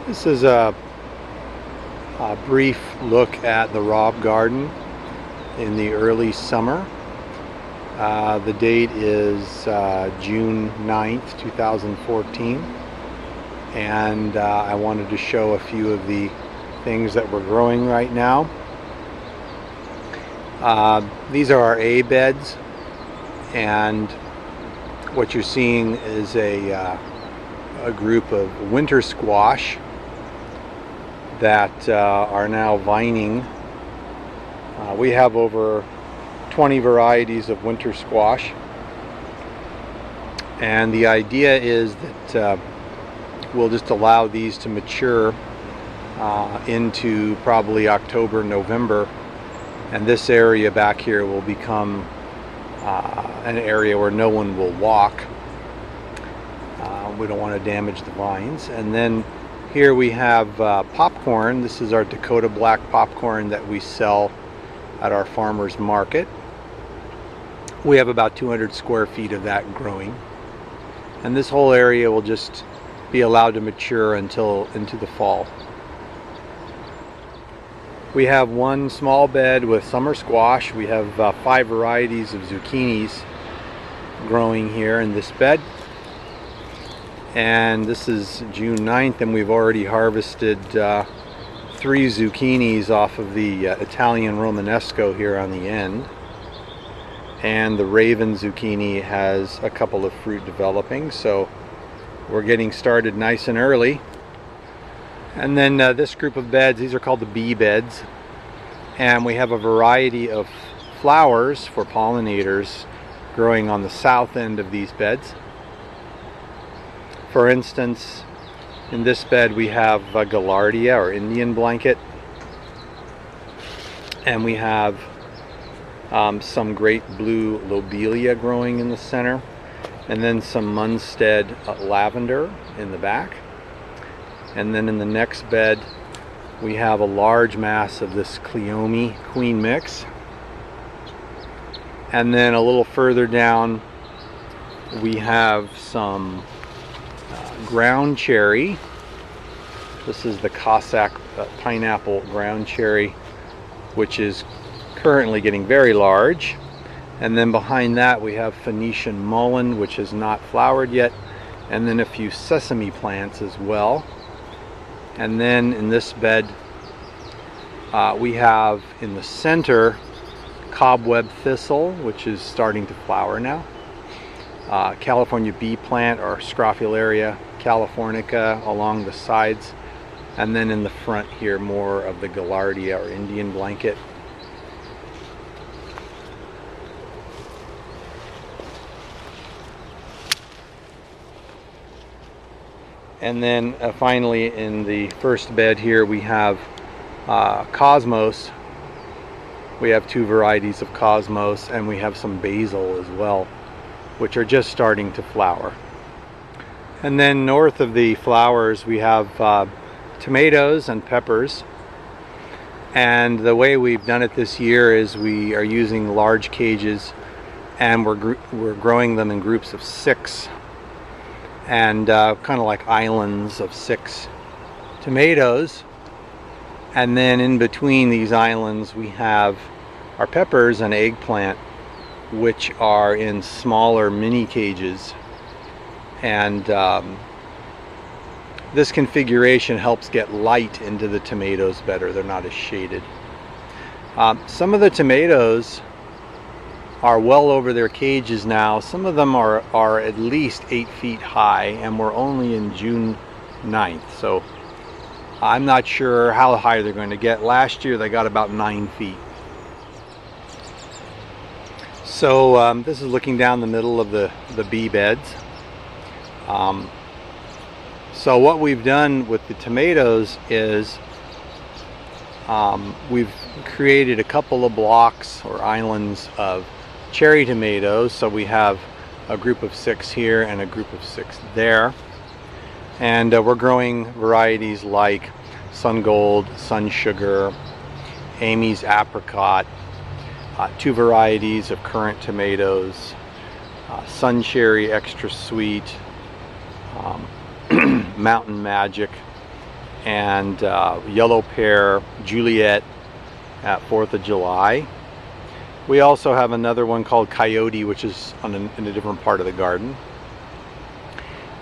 This is a brief look at the Robb garden in the early summer. The date is June 9th, 2014, and I wanted to show a few of the things that we're growing right now. These are our A beds, and what you're seeing is a group of winter squash that are now vining. We have over 20 varieties of winter squash, and the idea is that we'll just allow these to mature into probably October, November, and this area back here will become an area where no one will walk. We don't want to damage the vines. And then here we have popcorn. This is our Dakota black popcorn that we sell at our farmers market. We have about 200 square feet of that growing, and this whole area will just be allowed to mature until into the fall. We have one small bed with summer squash. We have 5 varieties of zucchinis growing here in this bed. And this is June 9th, and we've already harvested 3 zucchinis off of the Italian Romanesco here on the end. And the Raven zucchini has a couple of fruit developing, so we're getting started nice and early. And then this group of beds, these are called the B beds, and we have a variety of flowers for pollinators growing on the south end of these beds. For instance, in this bed we have Gaillardia, or Indian blanket, and we have some great blue lobelia growing in the center, and then some Munstead lavender in the back. And then in the next bed we have a large mass of this Cleome queen mix, and then a little further down we have some ground cherry. This is the Cossack pineapple ground cherry, which is currently getting very large. And then behind that we have Phoenician mullein, which is not flowered yet, and then a few sesame plants as well. And then in this bed we have in the center cobweb thistle, which is starting to flower now, California bee plant, or Scrophularia californica, along the sides, and then in the front here more of the Gaillardia, or Indian blanket. And then finally in the first bed here we have Cosmos. We have 2 varieties of Cosmos, and we have some basil as well, which are just starting to flower. And then north of the flowers we have tomatoes and peppers. And the way we've done it this year is we are using large cages, and we're growing them in groups of 6, and kind of like islands of 6 tomatoes. And then in between these islands we have our peppers and eggplant, which are in smaller mini cages. And this configuration helps get light into the tomatoes better. They're not as shaded. Some of the tomatoes are well over their cages now. Some of them are at least 8 feet high, and we're only in June 9th, so I'm not sure how high they're going to get. Last year they got about 9 feet. So this is looking down the middle of the bee beds. So what we've done with the tomatoes is we've created a couple of blocks or islands of cherry tomatoes. So we have a group of 6 here and a group of 6 there, and we're growing varieties like Sun Gold, Sun Sugar, Amy's Apricot, 2 varieties of currant tomatoes, Sun Cherry Extra Sweet, Mountain Magic, and yellow pear Juliet at 4th of July. We also have another one called Coyote, which is in a different part of the garden.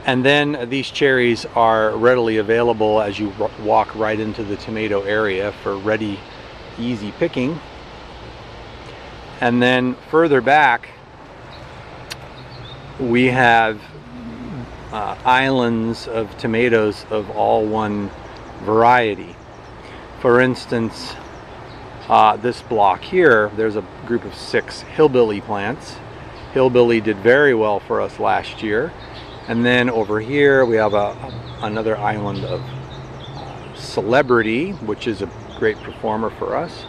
And then these cherries are readily available as you walk right into the tomato area for ready, easy picking. And then further back, we have islands of tomatoes of all one variety. For instance, this block here, there's a group of 6 hillbilly plants. Hillbilly did very well for us last year. And then over here we have another island of Celebrity, which is a great performer for us.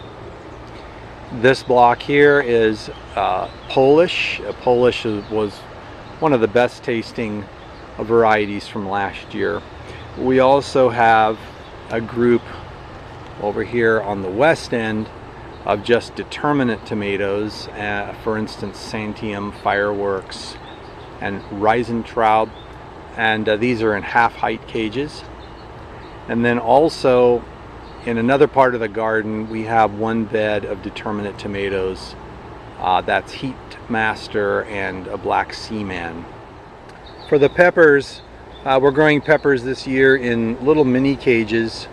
This block here is Polish. Polish was one of the best tasting varieties from last year. We also have a group over here on the west end of just determinate tomatoes, for instance Santiam, Fireworks, and Reisentraub, and these are in half-height cages. And then also in another part of the garden we have one bed of determinate tomatoes. That's Heat Master and a Black Seaman. For the peppers, we're growing peppers this year in little mini cages,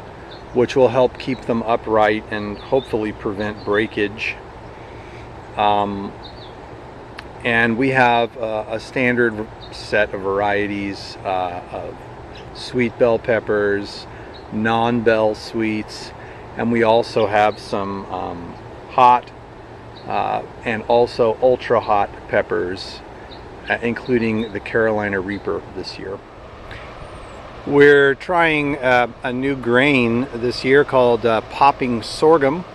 which will help keep them upright and hopefully prevent breakage. And we have a standard set of varieties of sweet bell peppers, non-bell sweets, and we also have some hot and also ultra hot peppers, including the Carolina Reaper this year. We're trying a new grain this year called popping sorghum,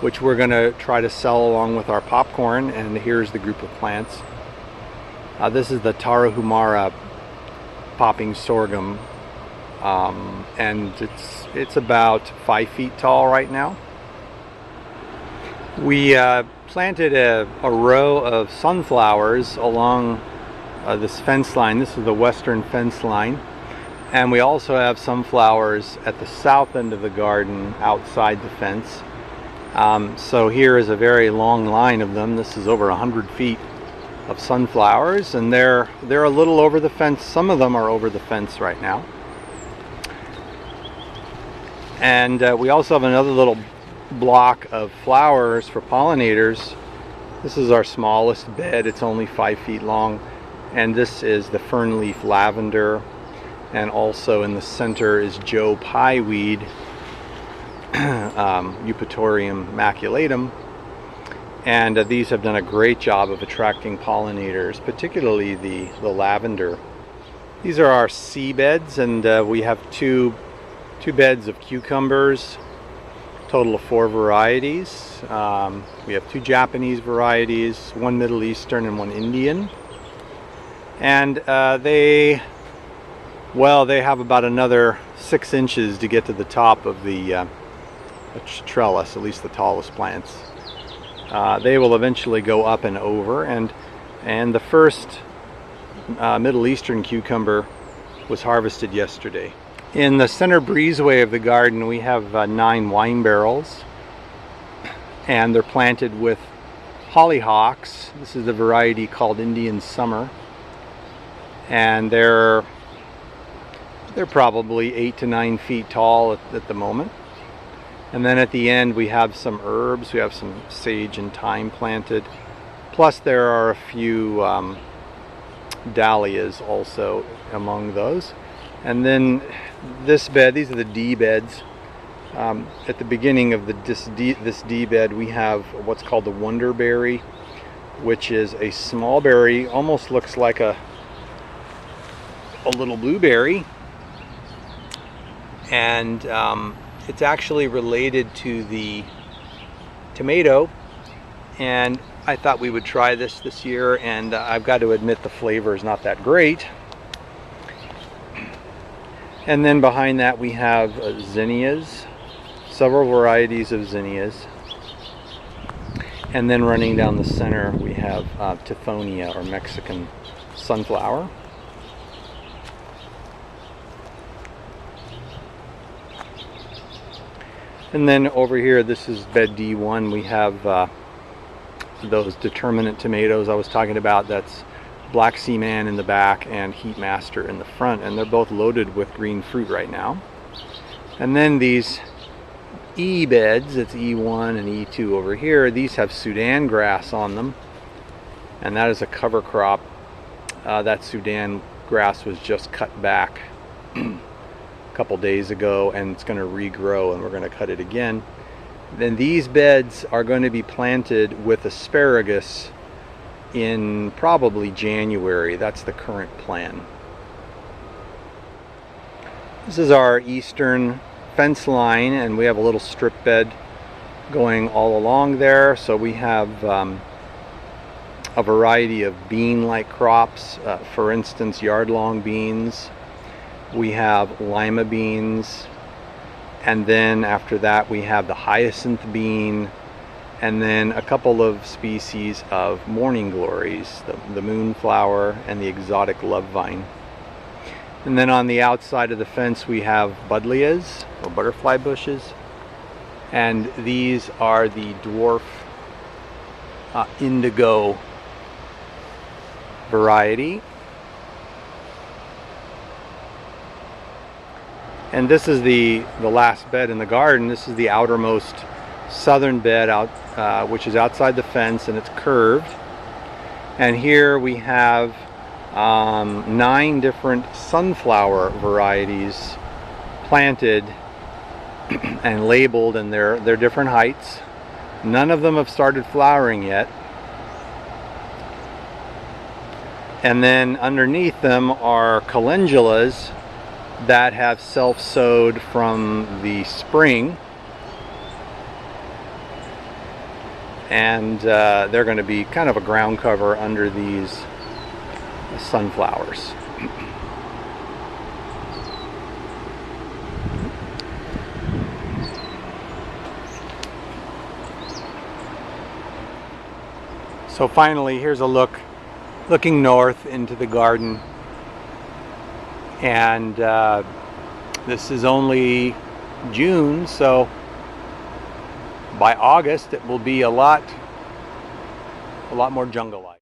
which we're going to try to sell along with our popcorn. And here's the group of plants. This is the Tarahumara popping sorghum, and it's about 5 feet tall right now. We planted a row of sunflowers along this fence line. This is the western fence line, and we also have sunflowers at the south end of the garden outside the fence. So here is a very long line of them. This is over 100 feet of sunflowers, and they're a little over the fence. Some of them are over the fence right now. And we also have another little block of flowers for pollinators. This is our smallest bed. It's only 5 feet long, and this is the fernleaf lavender, and also in the center is Joe pieweed, Eupatorium maculatum, and these have done a great job of attracting pollinators, particularly the lavender. These are our seabeds, and we have two beds of cucumbers, total of 4 varieties. We have 2 Japanese varieties, 1 Middle Eastern and 1 Indian, and they have about another 6 inches to get to the top of the trellis, at least the tallest plants. They will eventually go up and over, and the first Middle Eastern cucumber was harvested yesterday. In the center breezeway of the garden we have 9 wine barrels, and they're planted with hollyhocks. This is the variety called Indian Summer, and they're probably 8 to 9 feet tall at the moment. And then at the end we have some herbs. We have some sage and thyme planted, plus there are a few dahlias also among those. And then this bed, these are the D beds. At the beginning of this D bed we have what's called the Wonderberry, which is a small berry, almost looks like a little blueberry, and it's actually related to the tomato, and I thought we would try this year, and I've got to admit the flavor is not that great. And then behind that we have zinnias, several varieties of zinnias, and then running down the center we have Tithonia, or Mexican sunflower. And then over here, this is bed D1. We have those determinate tomatoes I was talking about. That's Black Sea Man in the back and Heat Master in the front, and they're both loaded with green fruit right now. And then these E beds, it's E1 and E2 over here, these have Sudan grass on them, and that is a cover crop. That Sudan grass was just cut back a couple days ago, and it's going to regrow, and we're going to cut it again. Then these beds are going to be planted with asparagus in probably January. That's the current plan. This is our eastern fence line, and we have a little strip bed going all along there. So we have a variety of bean-like crops, for instance, yard-long beans. We have lima beans, and then after that we have the hyacinth bean, and then a couple of species of morning glories, the moonflower and the exotic love vine. And then on the outside of the fence we have buddleias, or butterfly bushes, and these are the dwarf indigo variety. And this is the last bed in the garden. This is the outermost southern bed out, which is outside the fence, and it's curved. And here we have 9 different sunflower varieties planted and labeled, and they're different heights. None of them have started flowering yet. And then underneath them are calendulas that have self-sowed from the spring, and they're going to be kind of a ground cover under these sunflowers. So finally, here's a looking north into the garden. And this is only June, so by August it will be a lot more jungle-like.